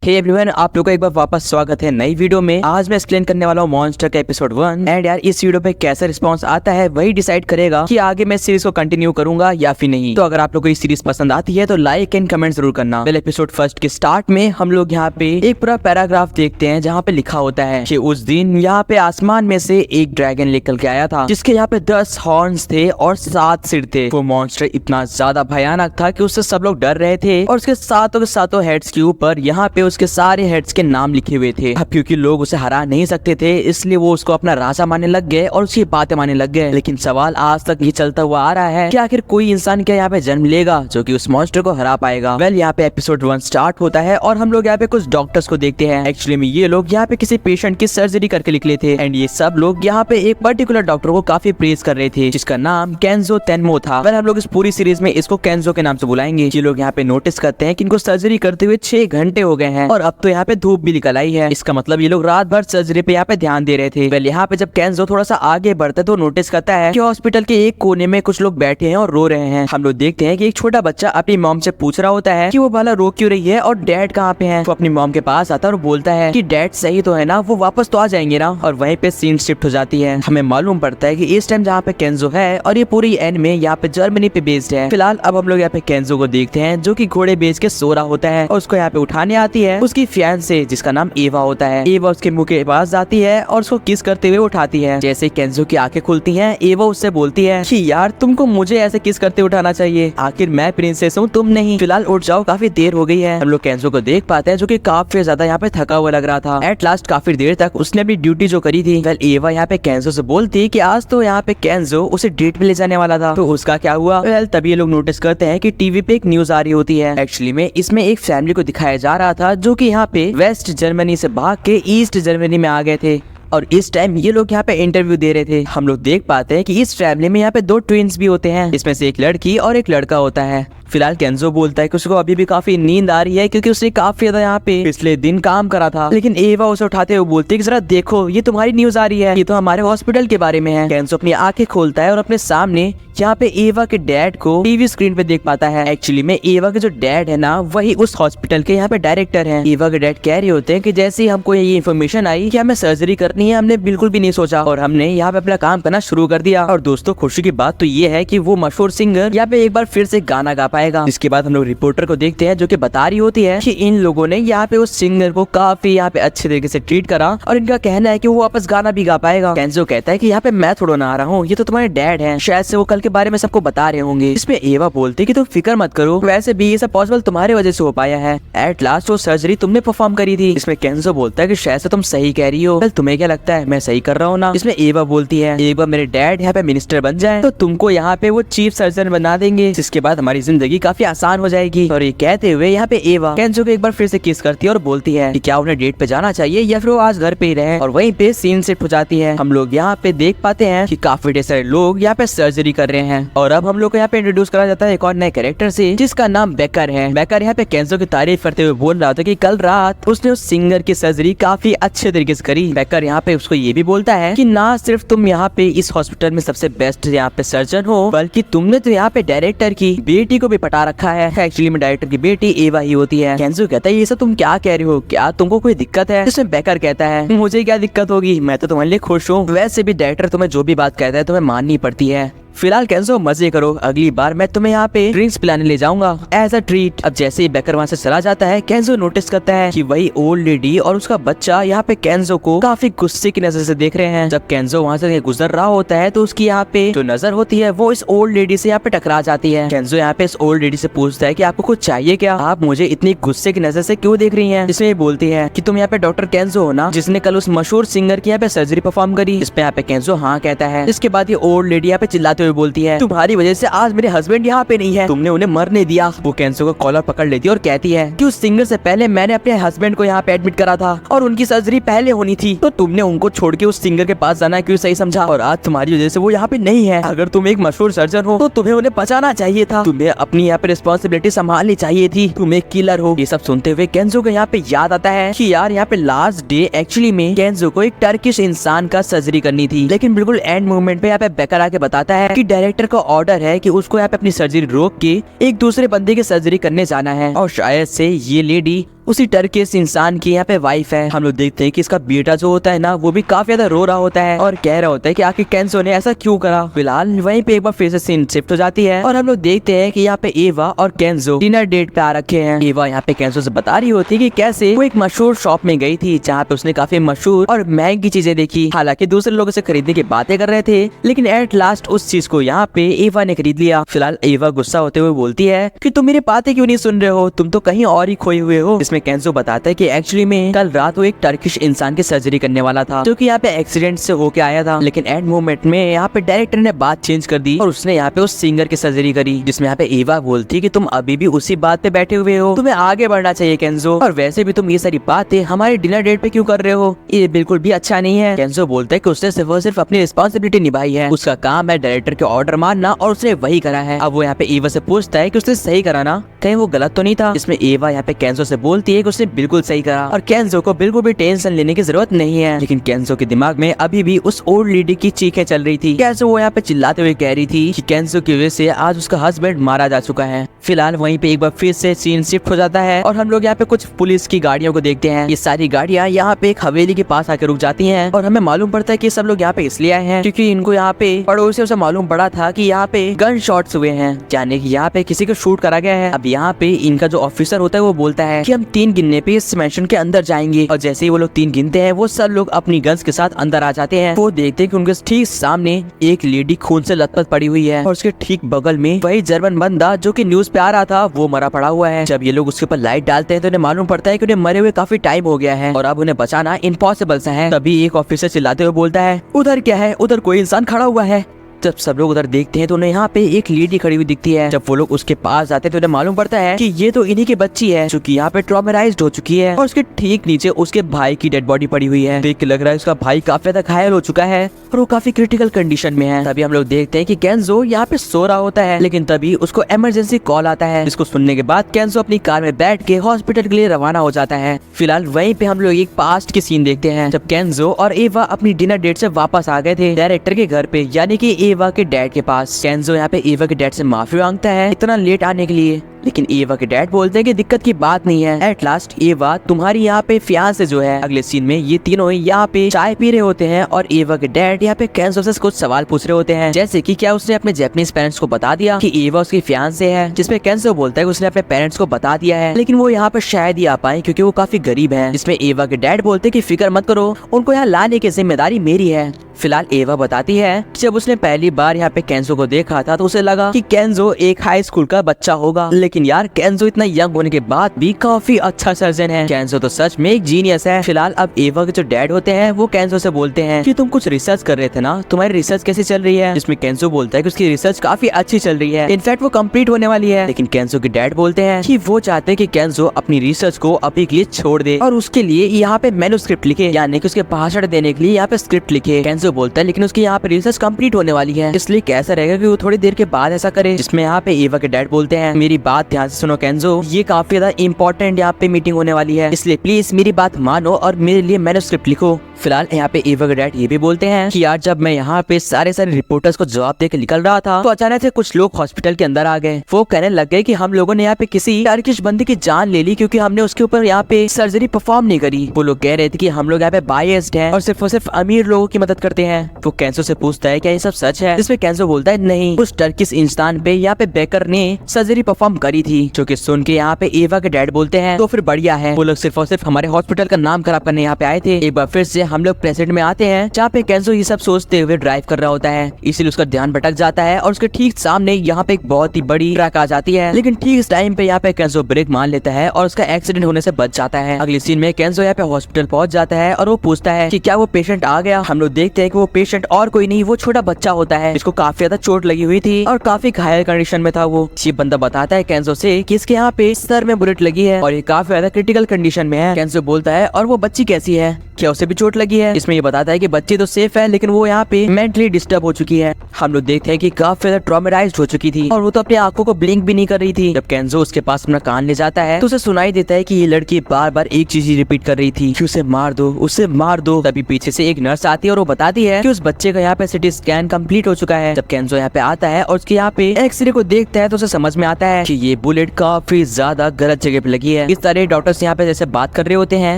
Hey everyone, आप लोगों का एक बार वापस स्वागत है नई वीडियो में। आज मैं एक्सप्लेन करने वाला हूँ मॉन्स्टर का एपिसोड 1 एंड यार इस वीडियो पे कैसा रिस्पांस आता है वही डिसाइड करेगा कि आगे मैं सीरीज को कंटिन्यू करूंगा या फिर नहीं। तो अगर आप लोगों को ये सीरीज पसंद आती है तो लाइक एंड कमेंट जरूर करना। पहले एपिसोड फर्स्ट के स्टार्ट में हम लोग यहाँ पे एक पूरा पैराग्राफ देखते हैं जहाँ पे लिखा होता है कि उस दिन यहाँ पे आसमान में से एक ड्रैगन निकल के आया था जिसके यहाँ पे 10 हॉर्न्स थे और 7 सिर थे। वो मॉन्स्टर इतना ज्यादा भयानक था कि उससे सब लोग डर रहे थे और उसके सातों के सातों हेड्स के ऊपर यहाँ पे उसके सारे हेड्स के नाम लिखे हुए थे। अब क्योंकि लोग उसे हरा नहीं सकते थे इसलिए वो उसको अपना राजा मानने लग गए और उसकी बातें मानने लग गए। लेकिन सवाल आज तक ये चलता हुआ आ रहा है कि आखिर कोई इंसान क्या यहाँ पे जन्म लेगा जो कि उस मॉन्स्टर को हरा पाएगा। वेल यहाँ पे एपिसोड 1 स्टार्ट होता है और हम लोग यहाँ पे कुछ डॉक्टर्स को देखते हैं। एक्चुअली में ये लोग यहाँ पे किसी पेशेंट की सर्जरी करके निकले थे एंड ये सब लोग यहाँ पे एक पर्टिकुलर डॉक्टर को काफी प्रेज कर रहे थे जिसका नाम केंजो तेनमो था। वेल हम लोग इस पूरी सीरीज में इसको केंजो के नाम से बुलाएंगे। ये लोग यहाँ पे नोटिस करते हैं कि इनको सर्जरी करते हुए 6 घंटे हो गए हैं और अब तो यहाँ पे धूप भी निकल आई है। इसका मतलब ये लोग रात भर सर्जरी पे यहाँ पे ध्यान दे रहे थे। वेल यहाँ पे जब केंजो थोड़ा सा आगे बढ़ता है तो नोटिस करता है कि हॉस्पिटल के एक कोने में कुछ लोग बैठे हैं और रो रहे हैं। हम लोग देखते हैं कि एक छोटा बच्चा अपनी मॉम से पूछ रहा होता है कि वो भला रो क्यों रही है और डैड कहाँ पे हैं। वो अपनी मॉम के पास आता है और बोलता है कि डैड सही तो है ना, वो वापस तो आ जाएंगे ना। और वहीं पे सीन शिफ्ट हो जाती है। हमें मालूम पड़ता है कि इस टाइम जहाँ पे केंजो है और ये पूरी एंड में यहाँ पे जर्मनी पे बेस्ड है। फिलहाल अब हम लोग यहाँ पे केंजो को देखते हैं जो कि घोड़े बेच के सो रहा होता है और उसको यहाँ पे उठाने आती है उसकी फियांसे जिसका नाम एवा होता है। एवा उसके मुंह के पास जाती है और उसको किस करते हुए उठाती है। जैसे केंजो की आंखें खुलती हैं एवा उससे बोलती है कि यार तुमको मुझे ऐसे किस करते उठाना चाहिए, आखिर मैं प्रिंसेस हूँ तुम नहीं। फिलहाल उठ जाओ, काफी देर हो गई है। हम लोग केंजो को देख पाते हैं जो कि काफी ज्यादा यहाँ पे थका हुआ लग रहा था। एट लास्ट काफी देर तक उसने अपनी ड्यूटी जो करी थी। वेल एवा यहाँ पे केंजो से बोलती कि आज तो यहाँ पे केंजो उसे डेट पे ले जाने वाला था, तो उसका क्या हुआ। वेल तभी ये लोग नोटिस करते हैं कि टीवी पे एक न्यूज आ रही होती है। एक्चुअली में इसमें एक फैमिली को दिखाया जा रहा था जो कि यहाँ पे वेस्ट जर्मनी से भाग के ईस्ट जर्मनी में आ गए थे और इस टाइम ये लोग यहाँ पे इंटरव्यू दे रहे थे। हम लोग देख पाते हैं कि इस फैमिली में यहाँ पे 2 ट्विंस भी होते हैं, इसमें से एक लड़की और एक लड़का होता है। फिलहाल केंजो बोलता है कि उसको अभी भी काफी नींद आ रही है क्योंकि उसने काफी ज्यादा यहाँ पे पिछले दिन काम करा था। लेकिन एवा उसे उठाते हुए बोलती है कि जरा देखो ये तुम्हारी न्यूज आ रही है, ये तो हमारे हॉस्पिटल के बारे में है। केंजो अपनी आंखें खोलता है और अपने सामने यहाँ पे एवा के डैड को टीवी स्क्रीन पे देख पाता है। एक्चुअली में एवा के जो डैड है ना वही उस हॉस्पिटल के यहाँ पे डायरेक्टर हैं। एवा के डैड कह रहे होते हैं कि जैसे ही हमको ये इन्फॉर्मेशन आई कि हमें सर्जरी करनी है हमने बिल्कुल भी नहीं सोचा और हमने यहाँ पे अपना काम करना शुरू कर दिया। और दोस्तों खुशी की बात तो ये है कि वो मशहूर सिंगर यहाँ पे एक बार फिर से गाना गा पाएगा। इसके बाद हम लोग रिपोर्टर को देखते हैं जो कि बता रही होती है कि इन लोगों ने यहाँ पे उस सिंगर को काफी यहाँ पे अच्छे तरीके से ट्रीट करा और इनका कहना है कि वो वापस गाना भी गा पाएगा। केंजो कहता है कि यहाँ पे मैं थोड़ा ना आ रहा हूँ, ये तो तुम्हारे डैड हैं, शायद से वो कल के बारे में सबको बता रहे होंगे। इसमें एवा बोलती कि तुम फिक्र मत करो, वैसे भी ये सब पॉसिबल तुम्हारे वजह से हो पाया है। एट लास्ट वो सर्जरी तुमने परफॉर्म करी थी। इसमें केंजो बोलता है कि शायद से तुम सही कह रही हो, तुम्हें क्या लगता है मैं सही कर रहा हूँ ना। इसमें एवा बोलती है एक बार मेरे डैड यहाँ पे मिनिस्टर बन जाए तो तुमको यहाँ पे वो चीफ सर्जन बना देंगे, जिसके बाद हमारी जिंदगी काफी आसान हो जाएगी। और ये कहते हुए यहाँ पे एवा केंजो को एक बार फिर से किस करती है और बोलती है कि क्या उन्हें डेट पे जाना चाहिए या फिर वो आज घर पे ही रहे। और वहीं पे सीन शिफ्ट हो जाती है। हम लोग यहाँ पे देख पाते हैं कि काफी ढेर सारे लोग यहाँ पे सर्जरी कर रहे हैं और अब हम लोग को यहाँ पे इंट्रोड्यूस करा जाता है एक और नए कैरेक्टर से जिसका नाम बेकर है। बेकर यहाँ पे केंजो की तारीफ करते हुए बोल रहा था कि कल रात उसने उस सिंगर की सर्जरी काफी अच्छे तरीके से करी। बेकर यहाँ पे उसको ये भी बोलता है कि ना सिर्फ तुम यहाँ पे इस हॉस्पिटल में सबसे बेस्ट यहाँ पे सर्जन हो बल्कि तुमने तो यहाँ पे डायरेक्टर की बेटी को भी पटा रखा है। एक्चुअली में डायरेक्टर की बेटी एवा ही होती है। केंजो कहता है ये सब तुम क्या कह रहे हो, क्या तुमको कोई दिक्कत है। जिसमें बेकर कहता है मुझे क्या दिक्कत होगी, मैं तो तुम्हारे लिए खुश हूँ, वैसे भी डायरेक्टर तुम्हें जो भी बात कहता है तुम्हें माननी पड़ती है। फिलहाल केंजो मजे करो, अगली बार मैं तुम्हें यहाँ पे ड्रिंक्स पिलाने ले जाऊंगा एज अ ट्रीट। अब जैसे ही बेकर वहाँ से चला जाता है केंजो नोटिस करता है कि वही ओल्ड लेडी और उसका बच्चा यहाँ पे केंजो को काफी गुस्से की नजर से देख रहे हैं। जब केंजो वहाँ से गुजर रहा होता है तो उसकी यहाँ पे जो नजर होती है वो इस ओल्ड लेडी से यहाँ पे टकरा जाती है। केंजो यहाँ पे इस ओल्ड लेडी से पूछता है कि आपको कुछ चाहिए क्या, आप मुझे इतनी गुस्से की नजर से क्यों देख रही है। इसमें बोलती है कि तुम यहाँ पे डॉक्टर केंजो हो ना जिसने कल उस मशहूर सिंगर की यहाँ पे सर्जरी परफॉर्म करी। इस पे यहाँ पे केंजो हाँ कहता है। इसके बाद ये ओल्ड लेडी यहाँ पे चिल्लाते हुए बोलती है तुम्हारी वजह से आज मेरे हस्बैंड यहाँ पे नहीं है, तुमने उन्हें मरने दिया। वो केंजो को कॉलर पकड़ लेती है और कहती है कि उस सिंगर से पहले मैंने अपने हस्बैंड को यहाँ पे एडमिट करा था और उनकी सर्जरी पहले होनी थी, तो तुमने उनको छोड़ के उस सिंगर के पास जाना क्यों सही समझा और आज तुम्हारी वजह से वो यहाँ पे नहीं है। अगर तुम एक मशहूर सर्जन हो तो तुम्हें उन्हें बचाना चाहिए था, तुम्हें अपनी यहाँ पे रिस्पॉन्सिबिलिटी संभालनी चाहिए थी, तुम एक किलर हो। ये सब सुनते हुए केंजो को यहाँ पे याद आता है कि यार यहाँ पे लास्ट डे एक्चुअली में केंजो को एक टर्किश इंसान का सर्जरी करनी थी, लेकिन बिल्कुल एंड मोमेंट पे यहाँ पे बेकर आके बताता है कि डायरेक्टर का ऑर्डर है कि उसको यहाँ पे अपनी सर्जरी रोक के एक दूसरे बंदे की सर्जरी करने जाना है और शायद से ये लेडी उसी टर्किश इंसान की यहाँ पे वाइफ है। हम लोग देखते हैं कि इसका बेटा जो होता है ना वो भी काफी ज्यादा रो रहा होता है और कह रहा होता है कि आखिर केंजो ने ऐसा क्यों करा। फिलहाल वहीं पे एक बार फिर से सीन शिफ्ट हो जाती है और हम लोग देखते हैं कि यहाँ पे एवा और केंजो डिनर डेट पे आ रखे हैं। एवा यहाँ पे केंजो से बता रही होती है कि कैसे वो एक मशहूर शॉप में गई थी जहाँ पे उसने काफी मशहूर और महंगी चीजें देखी। हालांकि दूसरे लोगों से खरीदने की बातें कर रहे थे लेकिन एट लास्ट उस चीज को यहाँ पे एवा ने खरीद लिया। फिलहाल एवा गुस्सा होते हुए बोलती है कि तुम मेरी बातें क्यों नहीं सुन रहे हो, तुम तो कहीं और ही खोए हुए हो। इसमें केंजो बताता है कि एक्चुअली में कल रात वो एक टर्किश इंसान की सर्जरी करने वाला था जो कि यहाँ पे एक्सीडेंट से होके आया था, लेकिन एंड मोमेंट में यहाँ पे डायरेक्टर ने बात चेंज कर दी और उसने यहाँ पे उस सिंगर की सर्जरी करी। जिसमें यहाँ पे एवा बोलती है कि तुम अभी भी उसी बात पे बैठे हुए हो, तुम्हें आगे बढ़ना चाहिए केंजो, और वैसे भी तुम ये सारी बातें हमारे डिनर डेट पे क्यों कर रहे हो, ये बिल्कुल भी अच्छा नहीं है। केंजो बोलता है कि उसने सिर्फ और सिर्फ अपनी रिस्पॉन्सिबिलिटी निभाई है, उसका काम है डायरेक्टर के ऑर्डर मानना और उसने वही करा है। अब वो यहाँ पे एवा से पूछता है कि उसने सही करा ना, कहीं वो गलत तो नहीं था। इसमें एवा यहाँ पे केंजो से बोलती है कि उसने बिल्कुल सही करा और केंजो को बिल्कुल भी टेंशन लेने की जरूरत नहीं है। लेकिन केंजो के दिमाग में अभी भी उस ओल्ड लेडी की चीखें चल रही थी। केंजो वो यहाँ पे चिल्लाते हुए कह रही थी कि केंजो की वजह से आज उसका हस्बैंड मारा जा चुका है। फिलहाल वहीं पे एक बार फिर से सीन शिफ्ट हो जाता है और हम लोग यहाँ पे कुछ पुलिस की गाड़ियों को देखते हैं। ये सारी गाड़ियाँ यहाँ पे एक हवेली के पास आकर रुक जाती हैं और हमें मालूम पड़ता है कि सब लोग यहाँ पे इसलिए आए हैं क्योंकि इनको यहाँ पे पड़ोसियों से मालूम पड़ा था कि यहाँ पे गन शॉट्स हुए हैं, यानी कि यहाँ पे किसी को शूट करा गया है। अब यहाँ पे इनका जो ऑफिसर होता है वो बोलता है कि हम 3 गिनने पे इस मैंशन के अंदर जाएंगे और जैसे ही वो लोग 3 गिनते हैं वो सब लोग अपनी गन्स के साथ अंदर आ जाते हैं। वो देखते हैं कि उनके ठीक सामने एक लेडी खून से लथपथ पड़ी हुई है और उसके ठीक बगल में वही जर्मन बंदा जो कि न्यूज पे आ रहा था वो मरा पड़ा हुआ है। जब ये लोग उसके ऊपर लाइट डालते हैं तो उन्हें मालूम पड़ता है कि उन्हें मरे हुए काफी टाइम हो गया है और अब उन्हें बचाना इम्पॉसिबल सा है। तभी एक ऑफिसर चिल्लाते हुए बोलता है, उधर क्या है, उधर कोई इंसान खड़ा हुआ है। जब सब लोग उधर देखते हैं तो उन्हें यहाँ पे एक लेडी खड़ी हुई दिखती है। जब वो लोग उसके पास जाते हैं तो उन्हें मालूम पड़ता है कि ये तो इन्हीं की बच्ची है जो कि यहाँ पे ट्रॉमेराइज्ड हो चुकी है और उसके ठीक नीचे उसके भाई की डेड बॉडी पड़ी हुई है। देख के लग रहा है उसका भाई काफी ज्यादा घायल हो चुका है और वो काफी क्रिटिकल कंडीशन में है। तभी हम लोग देखते हैं कि केंजो यहाँ पे सो रहा होता है, लेकिन तभी उसको इमरजेंसी कॉल आता है, जिसको सुनने के बाद केंजो अपनी कार में बैठ के हॉस्पिटल के लिए रवाना हो जाता है। फिलहाल वहीं पे हम लोग एक पास्ट की सीन देखते हैं जब केंजो और एवा अपनी डिनर डेट से वापस आ गए थे डायरेक्टर के घर पे, यानी कि एवा के डैड के पास। केंजो यहाँ पे एवा के डैड से माफी मांगता है इतना लेट आने के लिए, लेकिन एवा के डैड बोलते हैं कि दिक्कत की बात नहीं है। एट लास्ट एवा तुम्हारी यहाँ पे फियांसे जो है, अगले सीन में ये तीनों यहाँ पे चाय पी रहे होते हैं और एवा के डैड यहाँ पे केंजो से कुछ सवाल पूछ रहे होते हैं, जैसे कि क्या उसने अपने जापानीज पेरेंट्स को बता दिया कि एवा उसकी फियांसे है, जिसमें केंजो बोलता है कि उसने अपने पेरेंट्स को बता दिया है लेकिन वो यहाँ पे शायद ही आ पाए क्योंकि वो काफी गरीब है। जिसमें एवा के डैड बोलते हैं कि फिक्र मत करो, उनको यहाँ लाने की जिम्मेदारी मेरी है। फिलहाल एवा बताती है जब उसने पहली बार यहाँ पे केंजो को देखा था तो उसे लगा कि केंजो एक हाई स्कूल का बच्चा होगा, लेकिन यार केंजो इतना यंग होने के बाद भी काफी अच्छा सर्जन है। केंजो तो सच में एक जीनियस है। फिलहाल अब एवा के जो डैड होते हैं वो केंजो से बोलते हैं कि तुम कुछ रिसर्च कर रहे थे ना, तुम्हारी रिसर्च कैसी चल रही है। जिसमें केंजो बोलता है कि उसकी रिसर्च काफी अच्छी चल रही है, इनफैक्ट वो कंप्लीट होने वाली है। लेकिन केंजो के डैड बोलते हैं कि वो चाहते हैं कि केंजो अपनी रिसर्च को अभी के लिए छोड़ दे और उसके लिए यहाँ पे मैन्युस्क्रिप्ट लिखे, यानी कि उसके भाषण देने के लिए यहाँ पे स्क्रिप्ट लिखे। केंजो बोलता है लेकिन उसकी यहाँ पे रिसर्च कंप्लीट होने वाली है, इसलिए कैसा रहेगा कि वो थोड़ी देर के बाद ऐसा करे। जिसमें यहाँ पे एवा के डैड बोलते हैं मेरी बात ध्यान से सुनो केंजो, ये काफी ज्यादा इंपॉर्टेंट यहाँ पे मीटिंग होने वाली है, इसलिए प्लीज मेरी बात मानो और मेरे लिए मैन्युस्क्रिप्ट लिखो। फिलहाल यहाँ पे एवा के डैड ये भी बोलते हैं कि यार जब मैं यहाँ पे सारे रिपोर्टर्स को जवाब दे के निकल रहा था तो अचानक से कुछ लोग हॉस्पिटल के अंदर आ गए। वो कहने लग गए कि हम लोगों ने यहाँ पे किसी टर्किश बंदे की जान ले ली क्योंकि हमने उसके ऊपर यहाँ पे सर्जरी परफॉर्म नहीं करी। वो लोग कह रहे थे कि हम लोग यहाँ पे बायस्ड हैं और सिर्फ अमीर लोगों की मदद करते हैं। वो केंजो से पूछता है क्या ये सब सच है, जिसमें केंजो बोलता है नहीं, उस टर्किश इंसान पे यहाँ पे बेकर ने सर्जरी परफॉर्म करी थी। जो कि सुन के यहाँ पे एवा के डैड बोलते हैं तो फिर बढ़िया है, वो लोग सिर्फ और सिर्फ हमारे हॉस्पिटल का नाम खराब करने यहाँ पे आए थे। एक बार फिर से हम लोग प्रेजेंट में आते हैं जहाँ पे केंजो ये सब सोचते हुए ड्राइव कर रहा होता है, इसीलिए उसका ध्यान भटक जाता है और उसके ठीक सामने यहाँ पे एक बहुत ही बड़ी ट्रक आ जाती है। लेकिन ठीक इस टाइम पे यहाँ पे केंजो ब्रेक मान लेता है और उसका एक्सीडेंट होने से बच जाता है। अगले सीन में केंजो यहाँ पे हॉस्पिटल पहुंच जाता है और वो पूछता है कि क्या वो पेशेंट आ गया। हम लोग देखते हैं कि वो पेशेंट और कोई नहीं, वो छोटा बच्चा होता है जिसको काफी ज्यादा चोट लगी हुई थी और काफी घायल कंडीशन में था। वो ये बंदा बताता है केंजो से कि इसके यहाँ पे सर में बुलेट लगी है और ये काफी ज्यादा क्रिटिकल कंडीशन में है। केंजो बोलता है और वो बच्ची कैसी है, क्या उसे भी चोट लगी है। इसमें ये बताता है कि बच्ची तो सेफ है लेकिन वो यहाँ पे मेंटली डिस्टर्ब हो चुकी है। हम लोग देखते हैं कि काफी ज्यादा ट्रॉमेटाइज्ड हो चुकी थी और वो तो अपनी आंखों को ब्लिंक भी नहीं कर रही थी। जब केंजो उसके पास अपना कान ले जाता है तो उसे सुनाई देता है कि ये लड़की बार बार एक चीज ही रिपीट कर रही थी कि उसे मार दो, उसे मार दो। तभी पीछे से एक नर्स आती है और वो बताती है कि उस बच्चे का यहाँ पे सिटी स्कैन कंप्लीट हो चुका है। जब केंजो यहाँ पे आता है और उसके यहाँ पे एक्सरे को देखता है तो उसे समझ में आता है कि ये बुलेट काफी ज्यादा गलत जगह पे लगी है। इस तरह डॉक्टर्स यहाँ पे जैसे बात कर रहे होते हैं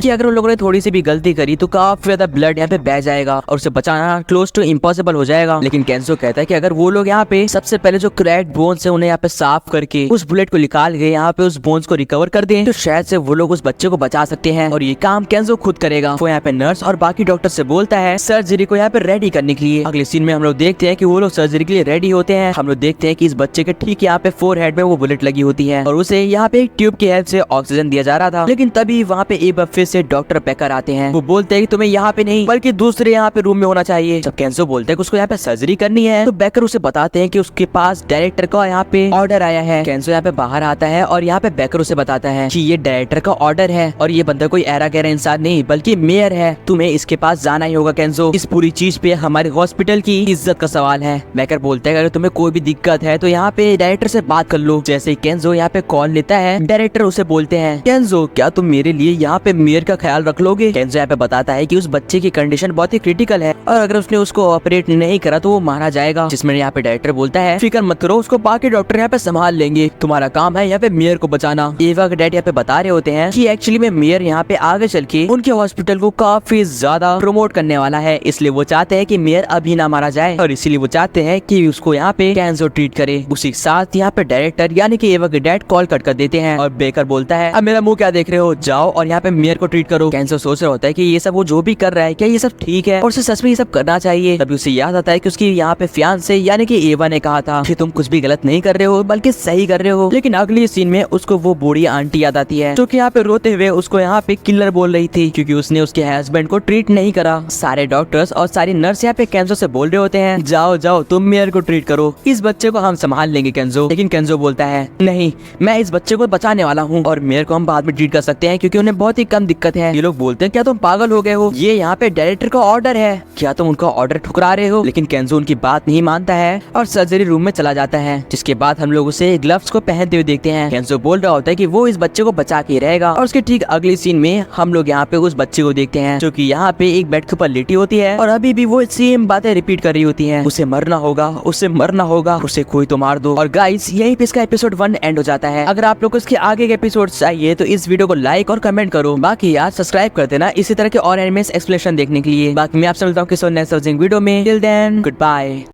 कि अगर उन लोगों ने थोड़ी सी भी गलती करी तो काफी ज्यादा ब्लड यहाँ पे बह जाएगा और उसे बचाना क्लोज टू इम्पॉसिबल हो जाएगा। लेकिन केंजो कहता है कि अगर वो लोग यहाँ पे सबसे पहले जो क्रैक्ड बोन्स है उन्हें यहाँ पे साफ करके उस बुलेट को निकाल के यहाँ पे उस बोन्स को रिकवर कर दें तो शायद से वो लोग उस बच्चे को बचा सकते हैं और ये काम केंजो खुद करेगा। वो यहाँ पे नर्स और बाकी डॉक्टर से बोलता है सर्जरी को यहाँ पे रेडी करने के लिए। अगले सीन में हम लोग देखते हैं कि वो लोग सर्जरी के लिए रेडी होते हैं। हम लोग देखते हैं कि इस बच्चे के ठीक यहाँ पे फोरहेड में वो बुलेट लगी होती है और उसे यहाँ पे एक ट्यूब की हेल्प से ऑक्सीजन दिया जा रहा था। लेकिन तभी वहाँ पे एक बार फिर से डॉक्टर बेकर आते हैं। वो बोलते हैं कि तुम्हें यहाँ पे नहीं बल्कि दूसरे यहाँ पे रूम में होना चाहिए। जब केंजो बोलते हैं कि उसको यहाँ पे सर्जरी करनी है तो बेकर उसे बताते हैं कि उसके पास डायरेक्टर का यहाँ पे ऑर्डर आया है। केंजो यहाँ पे बाहर आता है और यहाँ पे बेकर उसे बताता है कि ये डायरेक्टर का ऑर्डर है और ये बंदा कोई ऐरा गैरा इंसान नहीं बल्कि मेयर है, तुम्हें इसके पास जाना ही होगा केंजो। इस पूरी चीज पे हमारे हॉस्पिटल की इज्जत का सवाल है। बेकर बोलता है अगर तुम्हें कोई भी दिक्कत है तो यहाँ पे डायरेक्टर से बात कर लो। जैसे केंजो यहाँ पे कॉल लेता है डायरेक्टर उसे बोलते हैं केंजो क्या तुम मेरे लिए यहाँ पे मेयर का ख्याल रख लोगे। केंजो यहाँ पे बताता है कि उस बच्चे की कंडीशन बहुत ही क्रिटिकल है और अगर उसने उसको ऑपरेट नहीं करा तो वो मारा जाएगा। जिसमें यहाँ पे डायरेक्टर बोलता है फिक्र मत करो, उसको बाकी डॉक्टर यहाँ पे संभाल लेंगे, तुम्हारा काम है यहाँ पे मेयर को बचाना। एवा के डैड यहाँ पे बता रहे होते हैं कि एक्चुअली में मेयर यहाँ पे आगे चल के उनके हॉस्पिटल को काफी ज्यादा प्रमोट करने वाला है, इसलिए वो चाहते हैं कि मेयर अभी ना मारा जाए और इसीलिए वो चाहते हैं कि उसको यहाँ पे केंजो ट्रीट करे। उसी साथ यहाँ पे डायरेक्टर यानी कि एवा के डैड कॉल कट कर देते हैं और बेकर बोलता है अब मेरा मुंह क्या देख रहे हो, जाओ और यहाँ पे मेयर को ट्रीट करो। केंजो सोच रहा होता है कि ये सब वो जो भी कर रहा है क्या ये सब ठीक है और उसे सच में ये सब करना चाहिए। तभी उसे याद आता है कि उसकी यहाँ पे फियांसे यानी कि एवा ने कहा था कि तुम कुछ भी गलत नहीं कर रहे हो बल्कि सही कर रहे हो। लेकिन अगली सीन में उसको वो बूढ़ी आंटी याद आती है जो कि यहाँ पे रोते हुए उसको यहाँ पे किलर बोल रही थी क्योंकि उसने उसके हस्बैंड को ट्रीट नहीं करा। सारे डॉक्टर्स और सारी नर्स यहाँ पे केंजो से बोल रहे होते हैं जाओ जाओ तुम मेयर को ट्रीट करो, इस बच्चे को हम संभाल लेंगे केंजो। लेकिन केंजो बोलता है नहीं, मैं इस बच्चे को बचाने वाला हूँ और मेयर को हम बाद में ट्रीट कर सकते हैं क्योंकि उन्हें बहुत ही कम दिक्कत है। ये लोग बोलते हैं क्या तुम पागल हो गए हो, ये यहाँ पे डायरेक्टर का ऑर्डर है, क्या तुम उनका ऑर्डर ठुकरा रहे हो। लेकिन केंजो उनकी बात नहीं मानता है और सर्जरी रूम में चला जाता है। जिसके बाद हम लोग उसे ग्लव्स को पहनते हुए देखते हैं। केंजो बोल रहा होता है कि वो इस बच्चे को बचा के रहेगा और उसके ठीक अगली सीन में हम लोग यहाँ पे उस बच्चे को देखते हैं जो कि यहाँ पे एक बेड के ऊपर लेटी होती है और अभी भी वो सेम बातें रिपीट कर रही होती हैं, उसे मरना होगा, उसे मरना होगा, उसे कोई तो मार दो। और गाइस यहीं पे इसका एपिसोड 1 एंड हो जाता है। अगर आप लोग को इसके आगे के एपिसोड चाहिए तो इस वीडियो को लाइक और कमेंट करो। बाकी यार सब्सक्राइब कर देना इसी तरह के और एनिमेस एक्सप्लेनेशन देखने के लिए। बाकी मैं आपसे मिलता हूँ किसी नेक्स्ट वीडियो में। Till then good bye.